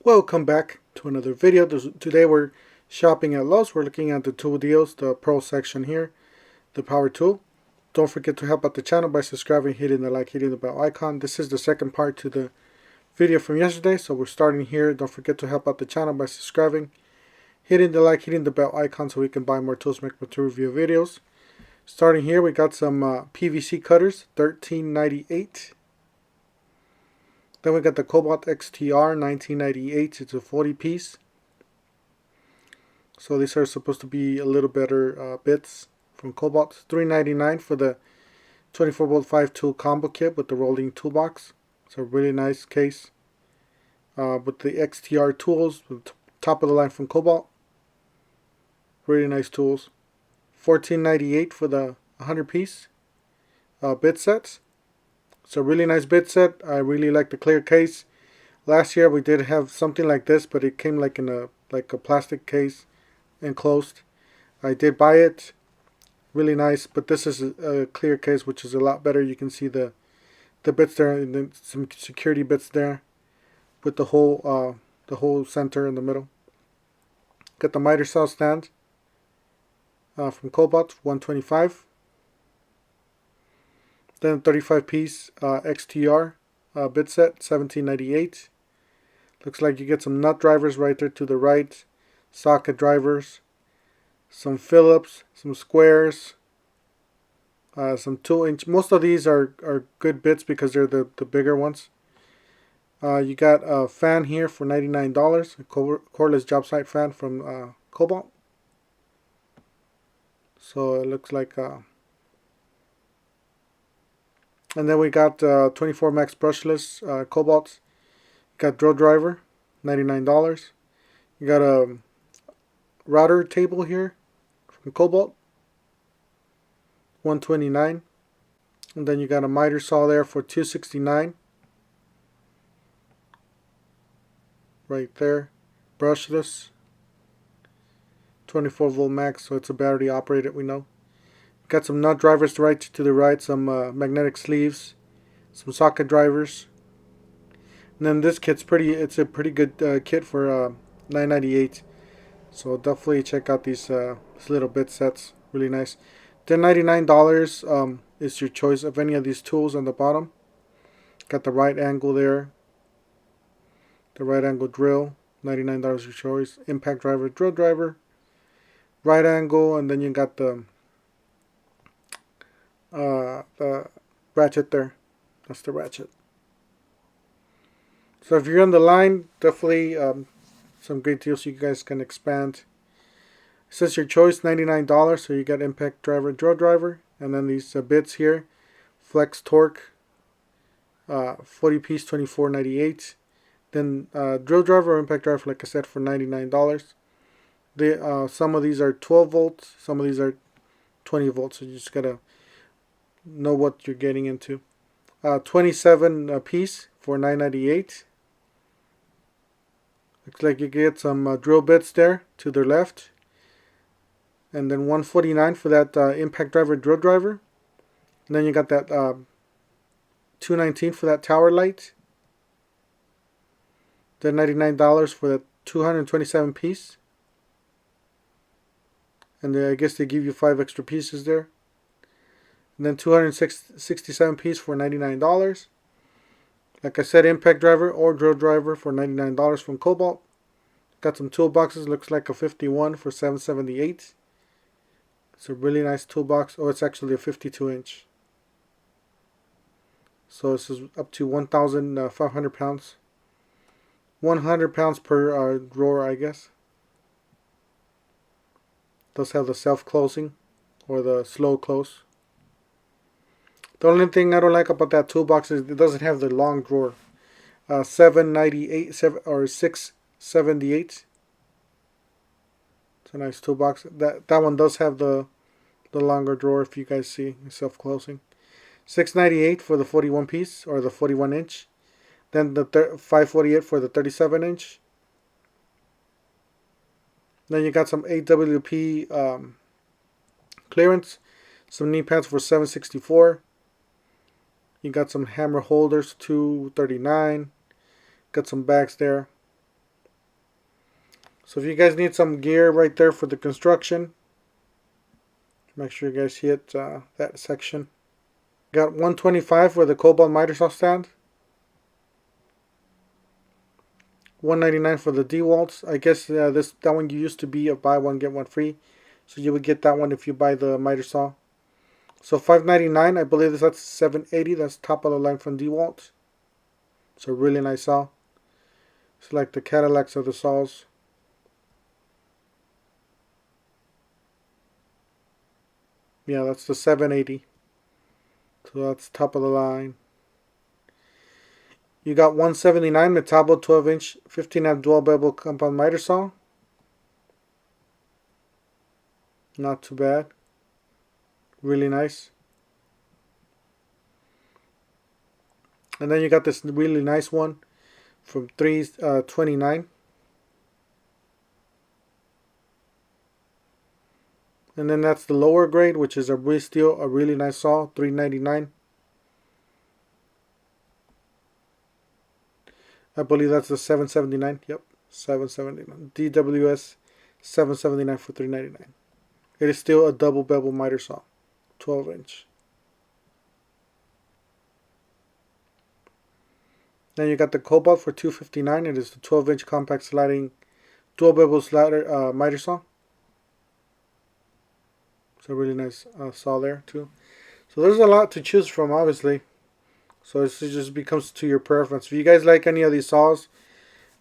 Welcome back to another video. Today we're shopping at Lowe's. We're looking at the tool deals, the Pro section here, the power tool. Don't forget to help out the channel by subscribing, hitting the like, hitting the bell icon. This is the second part to the video from yesterday, so we're starting here. Don't forget to help out the channel by subscribing, hitting the like, hitting the bell icon so we can buy more tools, make more tool review videos. Starting here, we got some PVC cutters, $13.98. Then we got the Kobalt XTR, $19.98. It's a 40 piece. So these are supposed to be a little better bits from Kobalt. $3.99 for the 24 volt 5 tool combo kit with the rolling toolbox. It's a really nice case with the XTR tools, with top of the line from Kobalt. Really nice tools. $14.98 for the 100 piece bit sets. It's a really nice bit set. I really like the clear case. Last year we did have something like this, but it came like in a plastic case, enclosed. I did buy it. Really nice, but this is a clear case, which is a lot better. You can see the bits there, and then some security bits there, with the whole center in the middle. Got the miter saw stand from Kobalt, $125. Then 35 piece XTR bit set, $17.98. Looks like you get some nut drivers right there to the right, socket drivers, some Phillips, some squares, some 2-inch. Most of these are good bits because they're the bigger ones. You got a fan here for $99, a cordless job site fan from Kobalt. So it looks like and then we got 24 max brushless Kobalt. Got drill driver, $99. You got a router table here from Kobalt, $129. And then you got a miter saw there for $269. Right there, brushless, 24 volt max, so it's a battery operated, we know. Got some nut drivers to the right, some magnetic sleeves, some socket drivers. And then this kit's it's a pretty good kit for $9.98. So definitely check out these little bit sets, really nice. Then $99 is your choice of any of these tools on the bottom. Got the right angle there, the right angle drill, $99 your choice. Impact driver, drill driver, right angle, and then you got the ratchet there. That's the ratchet. So if you're on the line, definitely some great deals you guys can expand. It says your choice, $99, so you got impact driver, drill driver, and then these bits here, flex torque, 40 piece, $24.98. Then drill driver or impact driver, like I said, for $99. Some of these are 12 volts, some of these are 20 volts, so you just gotta know what you're getting into. 27 piece for $9.98. Looks like you get some drill bits there to the left, and then $149 for that impact driver, drill driver. And then you got that $219 for that tower light. Then $99 for the 227 piece. And I guess they give you 5 extra pieces there. And then 267 piece for $99. Like I said, impact driver or drill driver for $99 from Kobalt. Got some toolboxes. Looks like a 51 for $778. It's a really nice toolbox. Oh, it's actually a 52-inch. So this is up to 1,500 pounds. 100 pounds per drawer, I guess. Does have the self-closing or the slow close. The only thing I don't like about that toolbox is it doesn't have the long drawer. 798 or 678. It's a nice toolbox. That one does have the longer drawer, if you guys see, self-closing. $698 for the 41 piece or the 41 inch. Then the $548 for the 37 inch. Then you got some AWP clearance. Some knee pads for $764. You got some hammer holders, $239. Got some bags there. So if you guys need some gear right there for the construction, make sure you guys hit that section. Got 125 for the Kobalt miter saw stand. 199 for the Dewalts. I guess that one used to be a buy one get one free, so you would get that one if you buy the miter saw. So 599, I believe that's 780. That's top of the line from Dewalt. It's a really nice saw. It's like the Cadillacs of the saws. Yeah, that's the 780. So that's top of the line. You got 179 Metabo 12-inch 15-amp dual bevel compound miter saw. Not too bad. Really nice. And then you got this really nice one from 329. And then that's the lower grade, which is a really nice saw, 399. I believe that's the 779. Yep, 779. DWS 779 for 399. It is still a double bevel miter saw, 12-inch. Then you got the Kobalt for 259. It is the 12-inch compact sliding dual bevel slider miter saw. It's a really nice saw there too. So there's a lot to choose from, obviously. So it just becomes to your preference. If you guys like any of these saws,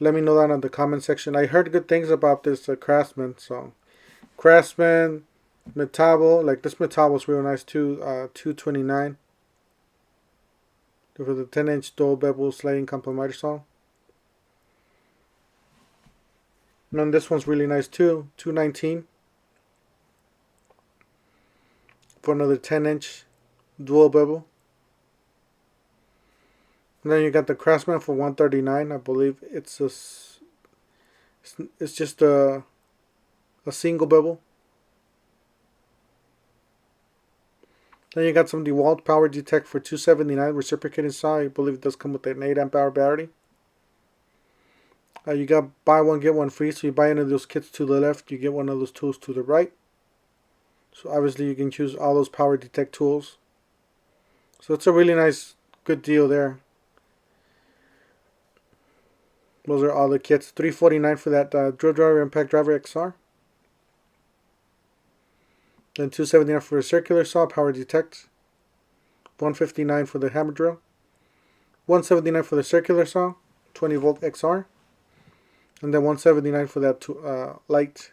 let me know that in the comment section. I heard good things about this Craftsman. So Craftsman, Metabo, like this Metabo is real nice too. 229 for the 10-inch dual bevel sliding compound miter saw. And then this one's really nice too. 219 for another 10-inch dual bevel. And then you got the Craftsman for 139. I believe it's just a single bevel. Then you got some Dewalt Power Detect for 279 reciprocating saw. I believe it does come with an 8-amp hour battery. You got buy one get one free. So you buy any of those kits to the left, you get one of those tools to the right. So obviously you can choose all those Power Detect tools. So it's a really nice, good deal there. Those are all the kits. $349 for that drill driver, impact driver XR. Then $279 for a circular saw, Power Detect. $159 for the hammer drill. $179 for the circular saw, 20-volt XR. And then $179 for that light.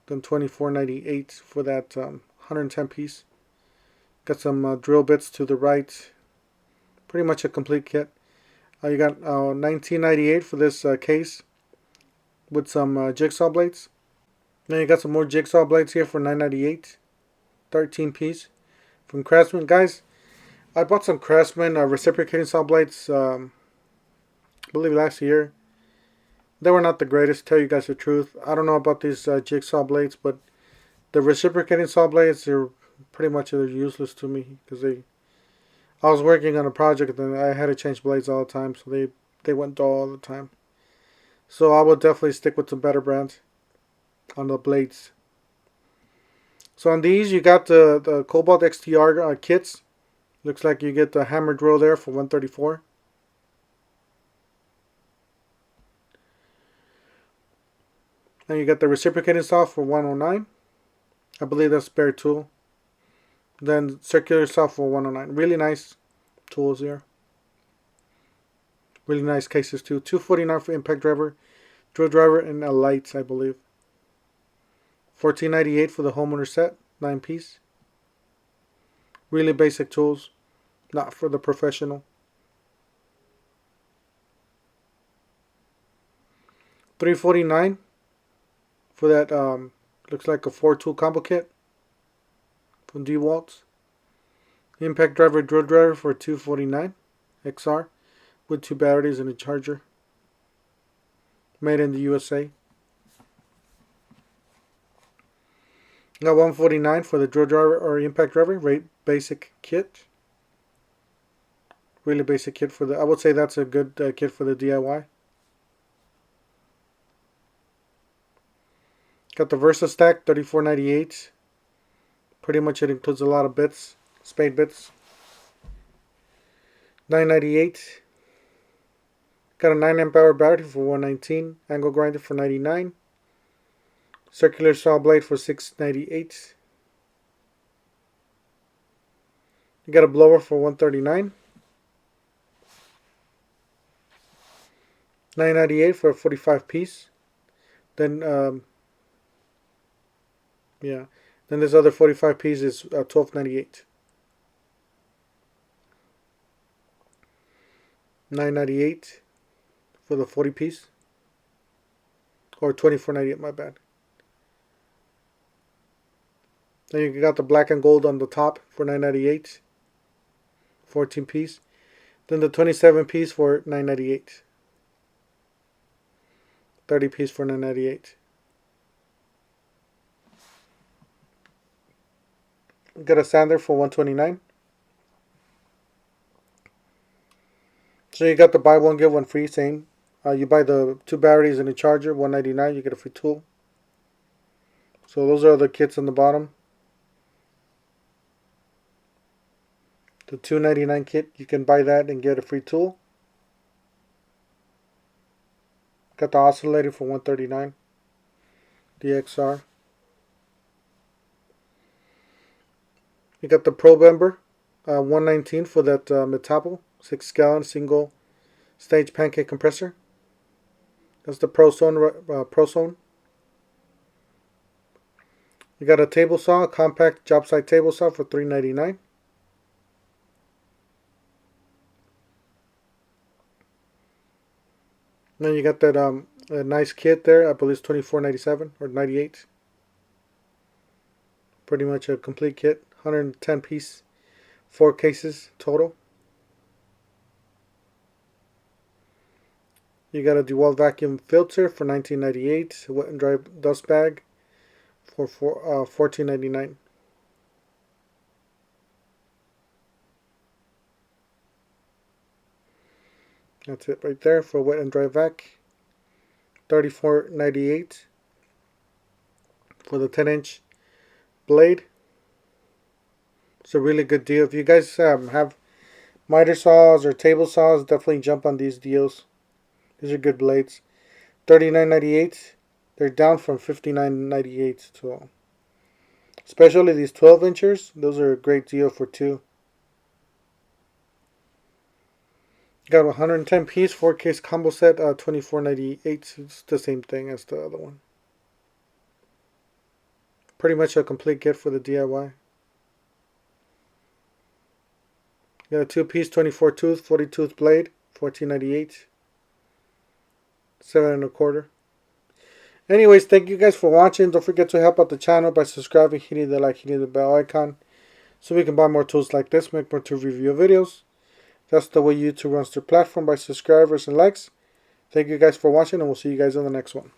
Then $24.98 for that 110 piece. Got some drill bits to the right. Pretty much a complete kit. You got $19.98 for this case with some jigsaw blades. Then you got some more jigsaw blades here for $9.98, 13 piece from Craftsman. Guys, I bought some Craftsman reciprocating saw blades, I believe last year. They were not the greatest, to tell you guys the truth. I don't know about these jigsaw blades, but the reciprocating saw blades, they're pretty much useless to me because I was working on a project and I had to change blades all the time, so they went dull all the time. So I would definitely stick with some better brands on the blades. So on these you got the Kobalt XTR kits. Looks like you get the hammer drill there for $134. And you got the reciprocating saw for $109. I believe that's spare tool. Then circular saw for $109. Really nice tools here. Really nice cases too. $249 for impact driver, drill driver, and a light, I believe. $14.98 for the homeowner set, 9 piece. Really basic tools, not for the professional. $349 for that looks like a 4-tool combo kit from Dewalt. Impact driver, drill driver for $249 XR with 2 batteries and a charger. Made in the USA. Got $149 for the drill driver or impact driver, basic kit. Really basic kit for the. I would say that's a good kit for the DIY. Got the Versa stack, $34.98. Pretty much it includes a lot of bits, spade bits. $9.98. Got a 9 amp hour battery for $119. Angle grinder for $99. Circular saw blade for $6.98. You got a blower for $139. $9.98 for a 45 piece. Then yeah. Then this other 45 piece is $12.98. $9.98 for the 40 piece. Or $24.98, my bad. Then you got the black and gold on the top for $9.98. 14 piece. Then the 27 piece for $9.98. 30 piece for $9.98. Got a sander for $129. So you got the buy one get one free, same. You buy the 2 batteries and a charger, $199. You get a free tool. So those are the kits on the bottom. The $2.99 kit, you can buy that and get a free tool. Got the oscillator for $139. The XR. You got the Pro Bember, $119 for that Metabo 6-gallon single stage pancake compressor. That's the Pro Zone. You got a table saw, a compact job site table saw for $3.99. Then you got that a nice kit there. I believe it's $24.97 or $98. Pretty much a complete kit. 110 piece, 4 cases total. You got a Dewalt vacuum filter for $19.98. A wet and dry dust bag for $14.99. That's it right there for wet and dry vac. $34.98 for the 10-inch blade. It's a really good deal. If you guys have miter saws or table saws, definitely jump on these deals. These are good blades. $39.98. They're down from $59.98. So especially these 12 inchers, those are a great deal for 2. Got a 110 piece 4 case combo set, $24.98. It's the same thing as the other one. Pretty much a complete kit for the DIY. Got a 2-piece 24 tooth 40 tooth blade, $14.98. 7 1/4. Anyways, thank you guys for watching. Don't forget to help out the channel by subscribing, hitting the like, hitting the bell icon, so we can buy more tools like this, make more tool review videos. That's the way YouTube runs their platform, by subscribers and likes. Thank you guys for watching, and we'll see you guys on the next one.